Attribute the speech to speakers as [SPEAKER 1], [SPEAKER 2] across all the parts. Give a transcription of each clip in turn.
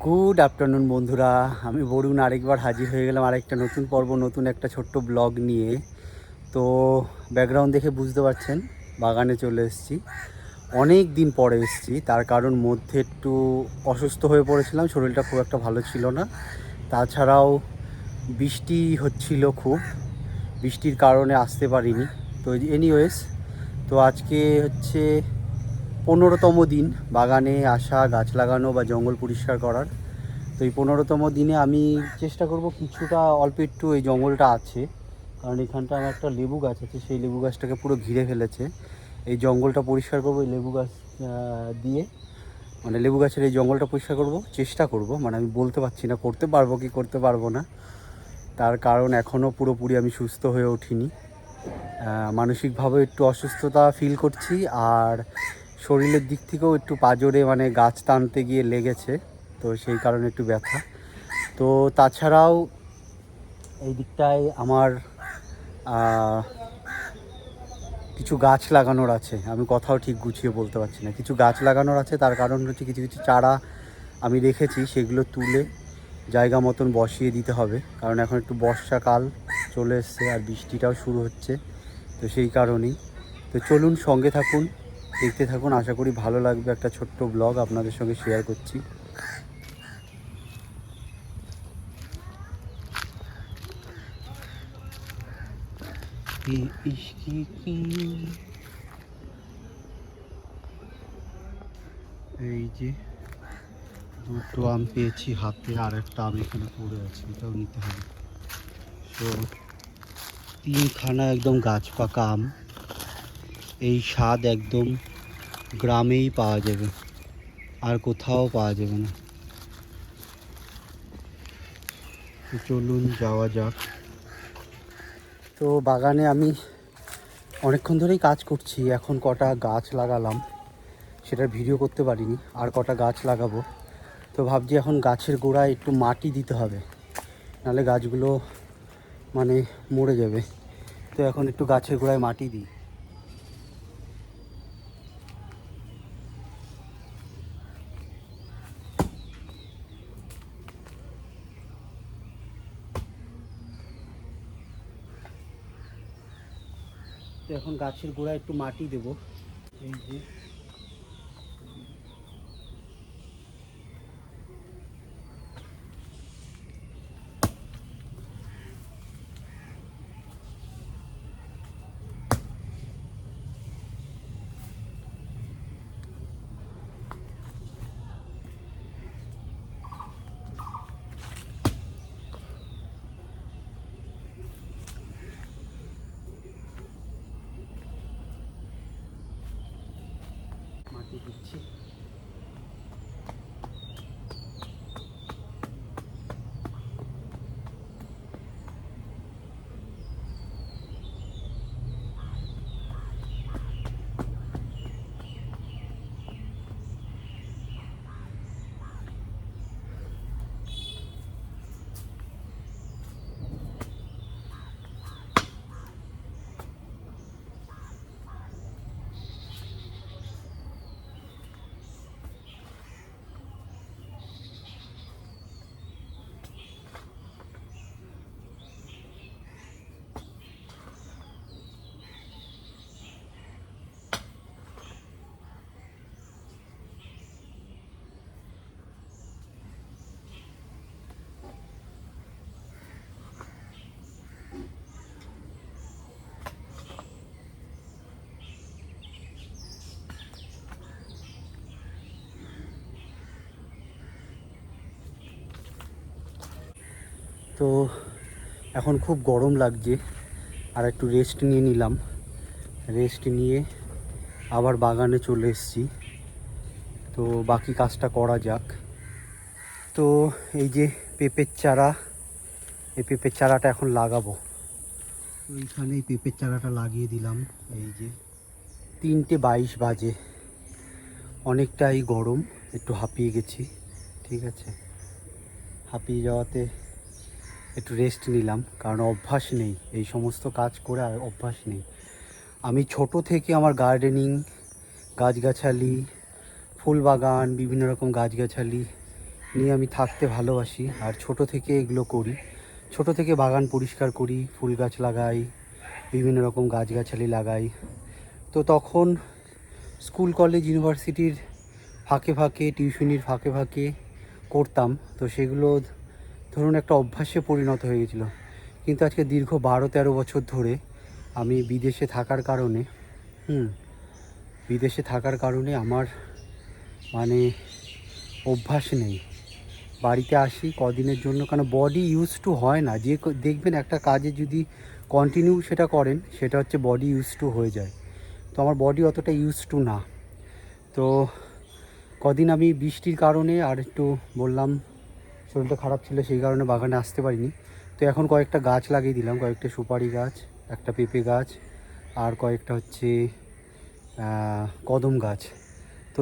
[SPEAKER 1] Good afternoon বন্ধুরা, আমি বরুণ আরেকবার হাজির হয়ে গেলাম আরেকটা নতুন পর্ব, নতুন একটা ছোট্ট ব্লগ নিয়ে। তো ব্যাকগ্রাউন্ড দেখে বুঝতে পারছেন বাগানে চলে এসেছি। অনেক দিন পরে এসেছি, তার কারণ মধ্যে একটু অসুস্থ হয়ে পড়েছিলাম, শরীরটা খুব একটা ভালো ছিল না। তাছাড়াও বৃষ্টি হচ্ছিল খুব, বৃষ্টির কারণে আসতে পারিনি। তো এনিওয়েজ, তো আজকে হচ্ছে 15তম দিন বাগানে আসা, গাছ লাগানো বা জঙ্গল পরিষ্কার করার। তো এই 15তম দিনে আমি চেষ্টা করব কিছুটা অল্প একটু, এই জঙ্গলটা আছে কারণ এখানটা আমার একটা লেবু গাছ আছে, সেই লেবু গাছটাকে পুরো ঘিরে ফেলেছে। এই জঙ্গলটা পরিষ্কার করব এই লেবু গাছ দিয়ে, মানে লেবু গাছের এই জঙ্গলটা পরিষ্কার করব, চেষ্টা করব। মানে আমি বলতে পারছি না করতে পারবো কি করতে পারবো না, তার কারণ এখনও পুরোপুরি আমি সুস্থ হয়ে উঠিনি। মানসিকভাবে একটু অসুস্থতা ফিল করছি, আর শরীরের দিক থেকেও একটু পাজরে মানে গাছ টানতে গিয়ে লেগেছে, তো সেই কারণে একটু ব্যথা। তো তাছাড়াও এই দিকটায় আমার কিছু গাছ লাগানোর আছে, আমি কথাও ঠিক গুছিয়ে বলতে পারছি না, কিছু গাছ লাগানোর আছে। তার কারণ হচ্ছে কিছু কিছু চারা আমি রেখেছি, সেগুলো তুলে জায়গা মতন বসিয়ে দিতে হবে, কারণ এখন একটু বর্ষাকাল চলে এসছে আর বৃষ্টিটাও শুরু হচ্ছে, তো সেই কারণেই। তো চলুন সঙ্গে থাকুন, দেখতে থাকুন, আশা করি ভালো লাগবে। একটা ছোট্ট ব্লগ আপনাদের সঙ্গে শেয়ার করছি। এই যে দুটো আম পেয়েছি হাতে, আর একটা আম এখানে পড়ে আছে, এটাও নিতে হবে। তো 3খানা একদম গাছ পাকা আম, এই স্বাদ একদম গ্রামেই পাওয়া যাবে, আর কোথাও পাওয়া যাবে না। তো চলুন যাওয়া যাক। তো বাগানে আমি অনেকক্ষণ ধরেই কাজ করছি, এখন কটা গাছ লাগালাম সেটার ভিডিও করতে পারিনি, আর কটা গাছ লাগাবো। তো ভাবছি এখন গাছের গোড়ায় একটু মাটি দিতে হবে, নাহলে গাছগুলো মানে মরে যাবে। তো এখন একটু গাছের গোড়ায় মাটি দিই। তো এখন গাছের গোড়ায় একটু মাটি দেবো। এই যে মাটি দিচ্ছি। তো এখন খুব গরম লাগছে, আর একটু রেস্ট নিয়ে নিলাম, রেস্ট নিয়ে আবার বাগানে চলে এসেছি। তো বাকি কাজটা করা যাক। তো এই যে পেঁপের চারা, এই পেঁপের চারাটা এখন লাগাবো। তো এইখানে এই পেঁপের চারাটা লাগিয়ে দিলাম। এই যে 3:22 বাজে, অনেকটাই গরম, একটু হাঁপিয়ে গেছি, ঠিক আছে। হাঁপিয়ে যাওয়াতে একটু রেস্ট নিলাম, কারণ অভ্যাস নেই এই সমস্ত কাজ করে, আর অভ্যাস নেই। আমি ছোট থেকে আমার গার্ডেনিং, গাছগাছালি, ফুল বাগান, বিভিন্ন রকম গাছগাছালি নিয়ে আমি থাকতে ভালোবাসি, আর ছোট থেকে এগুলো করি। ছোট থেকে বাগান পরিষ্কার করি, ফুল গাছ লাগাই, বিভিন্ন রকম গাছগাছালি লাগাই। তো তখন স্কুল কলেজ ইউনিভার্সিটির ফাঁকে ফাঁকে, টিউশনির ফাঁকে ফাঁকে করতাম। তো সেগুলো ধরুন একটা অভ্যাসে পরিণত হয়ে গেছিলো। কিন্তু আজকে দীর্ঘ 12-13 বছর ধরে আমি বিদেশে থাকার কারণে বিদেশে থাকার কারণে আমার মানে অভ্যাস নেই। বাড়িতে আসি কদিনের জন্য, কারণ বডি ইউজ টু হয় না। যে দেখবেন একটা কাজে যদি কন্টিনিউ সেটা করেন, সেটা হচ্ছে বডি ইউজ টু হয়ে যায়। তো আমার বডি অতটা ইউজ টু না। তো কদিন আমি বৃষ্টির কারণে আর একটু বললাম শরীরটা খারাপ ছিল, সেই কারণে বাগানে আসতে পারিনি। তো এখন কয়েকটা গাছ লাগিয়ে দিলাম, কয়েকটা সুপারি গাছ, একটা পেঁপে গাছ, আর কয়েকটা হচ্ছে কদম গাছ। তো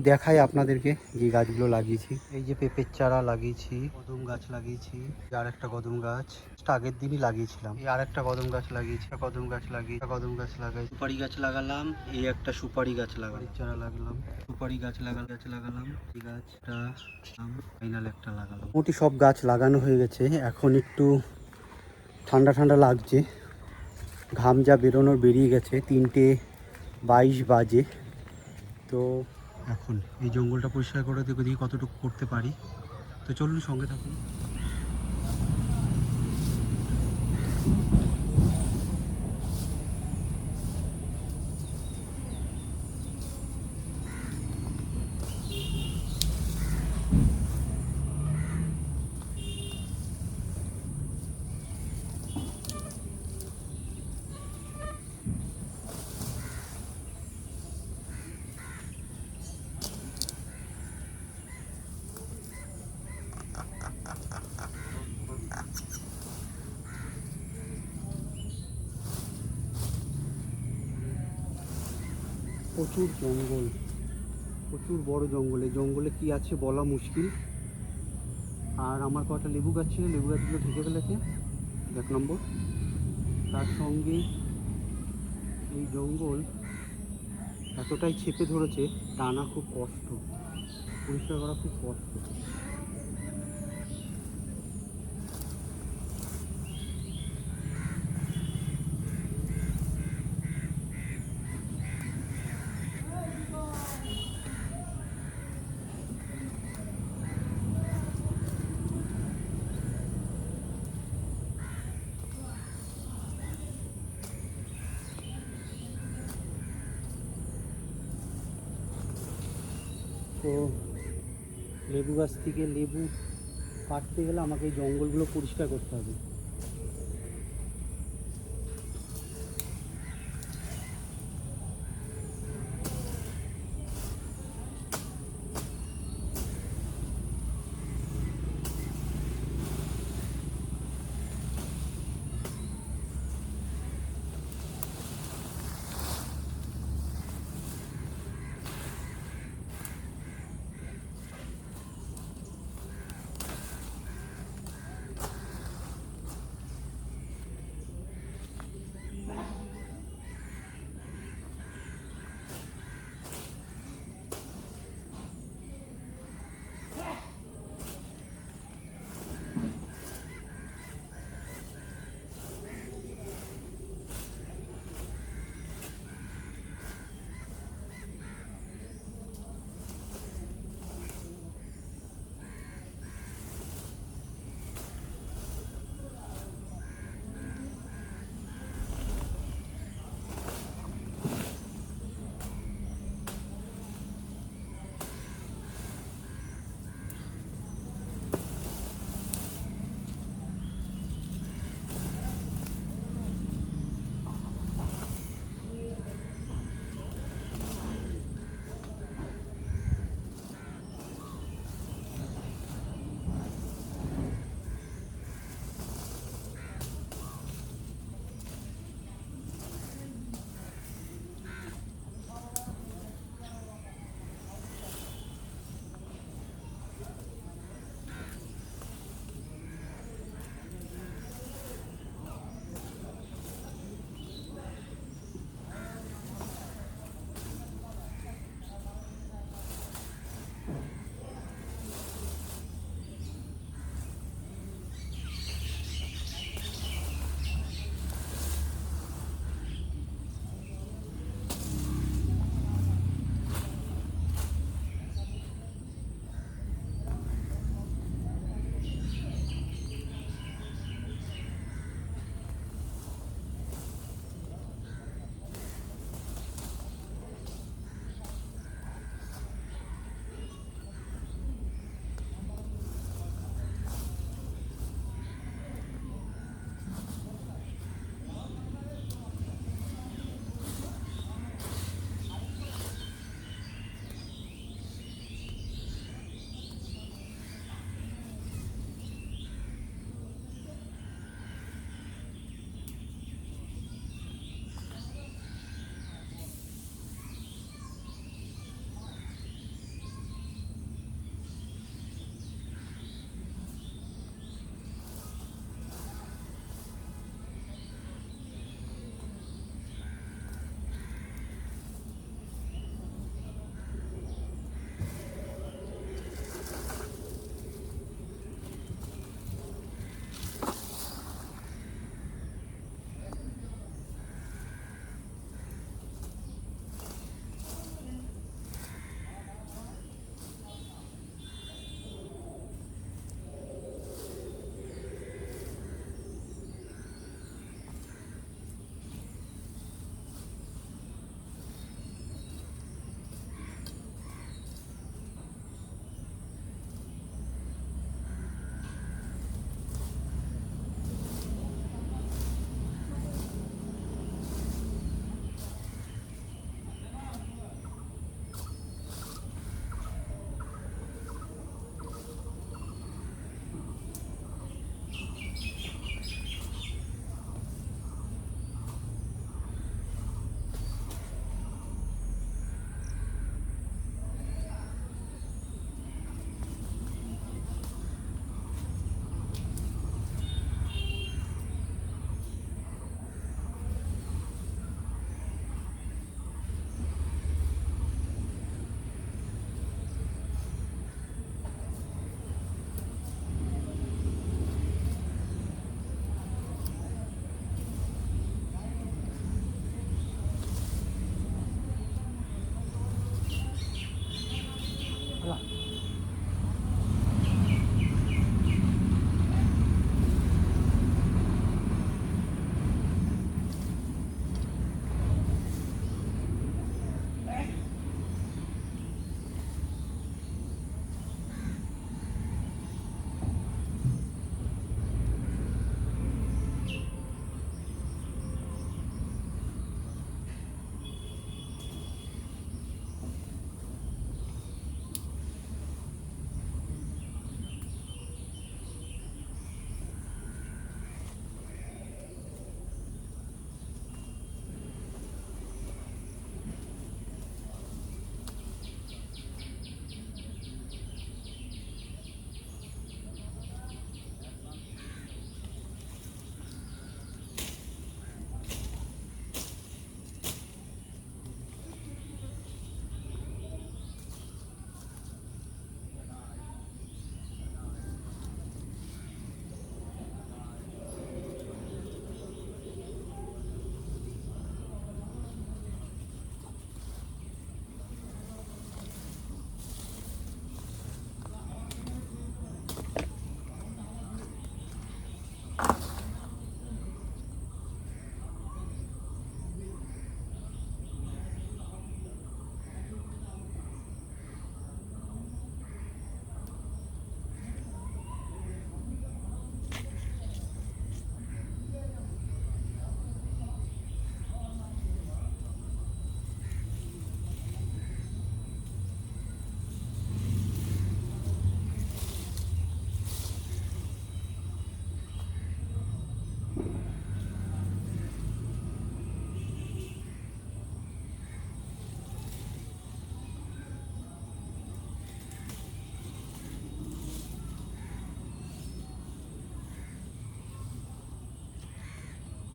[SPEAKER 1] দেখাই আপনাদেরকে যে গাছগুলো লাগিয়েছি। এই যে পেঁপের চারা লাগিয়েছি, কদম গাছ লাগিয়েছি, আর একটা কদম গাছ আগের দিনই লাগিয়েছিলাম। এই আর একটা কদম গাছ লাগিয়েছি, কদম গাছ লাগাই, সুপারি গাছ লাগালাম, এই একটা সুপারি গাছ লাগালাম, চারা লাগলাম, সুপারি গাছ লাগালাম, এই গাছটা ফাইনাল একটা লাগালাম। মোটামুটি সব গাছ লাগানো হয়ে গেছে। এখন একটু ঠান্ডা ঠান্ডা লাগছে, ঘাম যা বেরিয়ে গেছে। 3:22 বাজে। তো এখন এই জঙ্গলটা পরিষ্কার করে দেখি কতটুকু করতে পারি। তো চলুন সঙ্গে থাকুন। প্রচুর জঙ্গল, প্রচুর বড় জঙ্গল। এই জঙ্গলে কী আছে বলা মুশকিল। আর আমার কটা লেবু গাছ ছিল, লেবু গাছগুলো ঢেকে ফেলেছে 1 নম্বর। তার সঙ্গে এই জঙ্গল এতটাই চেপে ধরেছে, টানা খুব কষ্ট, পরিষ্কার করা খুব কষ্ট। তো লেবু গাছ থেকে লেবু কাটতে গেলে আমাকে এই জঙ্গলগুলো পরিষ্কার করতে হবে।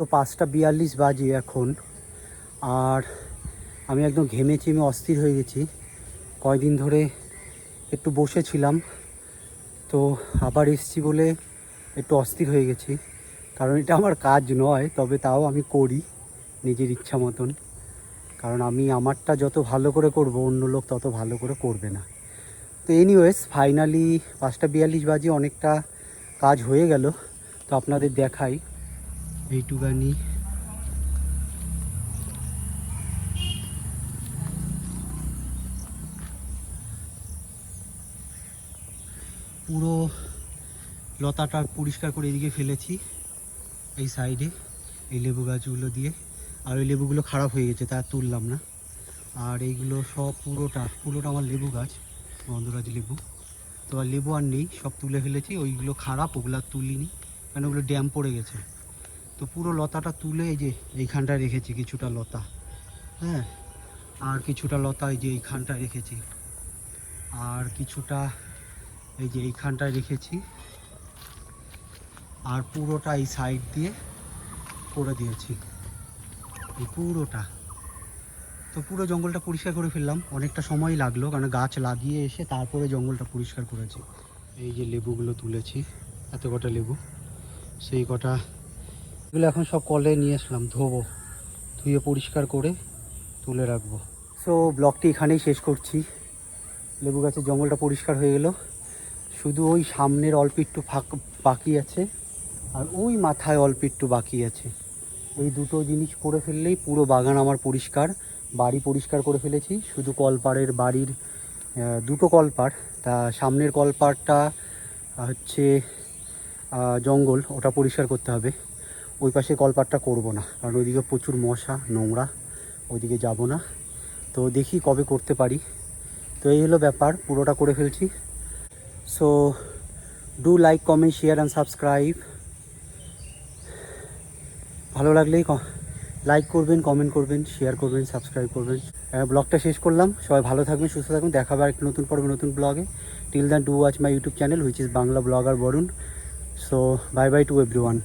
[SPEAKER 1] তো 5:42 বাজে এখন, আর আমি একদম ঘেমে চেমে অস্থির হয়ে গেছি। কয়দিন ধরে একটু বসেছিলাম, তো আবার এসছি বলে একটু অস্থির হয়ে গেছি। কারণ এটা আমার কাজ নয়, তবে তাও আমি করি নিজের ইচ্ছা মতন। কারণ আমি আমারটা যত ভালো করে করব, অন্য লোক তত ভালো করে করবে না। তো এনিওয়েজ ফাইনালি 5:42 বাজে, অনেকটা কাজ হয়ে গেল। তো আপনাদের দেখাই এইটুকানি। পুরো লতাটা পরিষ্কার করে এদিকে ফেলেছি, এই সাইডে এই লেবু গাছগুলো দিয়ে। আর ওই লেবুগুলো খারাপ হয়ে গেছে, তা তুললাম না। আর এইগুলো সব পুরোটা আমার লেবু গাছ, গন্ধরাজ লেবু। তো আর লেবু আর নেই, সব তুলে ফেলেছি। ওইগুলো খারাপ, ওগুলো আর তুলিনি, কারণ ওগুলো ড্যাম পড়ে গেছে। তো পুরো লতাটা তুলে এই যে এইখানটায় রেখেছি কিছুটা লতা, হ্যাঁ। আর কিছুটা লতা এই যে এইখানটায় রেখেছি, আর কিছুটা এই যে এইখানটায় রেখেছি, আর পুরোটা এই সাইড দিয়ে করে দিয়েছি, এই পুরোটা। তো পুরো জঙ্গলটা পরিষ্কার করে ফেললাম, অনেকটা সময় লাগলো, কারণ গাছ লাগিয়ে এসে তারপরে জঙ্গলটা পরিষ্কার করেছি। এই যে লেবুগুলো তুলেছি, এত কটা লেবু, সেই কটা এগুলো এখন সব কলে নিয়ে আসলাম, ধোবো, ধুয়ে পরিষ্কার করে তুলে রাখবো। সো ব্লগটি এখানেই শেষ করছি। লেবু গাছের জঙ্গলটা পরিষ্কার হয়ে গেল, শুধু ওই সামনের অল্প একটু বাকি আছে, আর ওই মাথায় অল্প একটু বাকি আছে। এই দুটো জিনিস করে ফেললেই পুরো বাগান আমার পরিষ্কার। বাড়ি পরিষ্কার করে ফেলেছি, শুধু কলপাড়ের বাড়ির দুটো কলপাড়, তা সামনের কলপাড়টা হচ্ছে জঙ্গল, ওটা পরিষ্কার করতে হবে। ওই পাশে কলপাড়টা করব না, কারণ ওইদিকে প্রচুর মশা নোংরা, ওইদিকে যাব না। তো দেখি কবে করতে পারি। তো এই হলো ব্যাপার, পুরোটা করে ফেলছি। So do like, comment, share and subscribe. ভালো লাগলেই লাইক করবেন, কমেন্ট করবেন, শেয়ার করবেন, সাবস্ক্রাইব করবেন। ব্লগটা শেষ করলাম, সবাই ভালো থাকবেন, সুস্থ থাকবেন, দেখা হবে একটা নতুন পর্বে নতুন ব্লগে। Till then do watch my YouTube channel which is Bangla blogger Barun. So bye bye to everyone.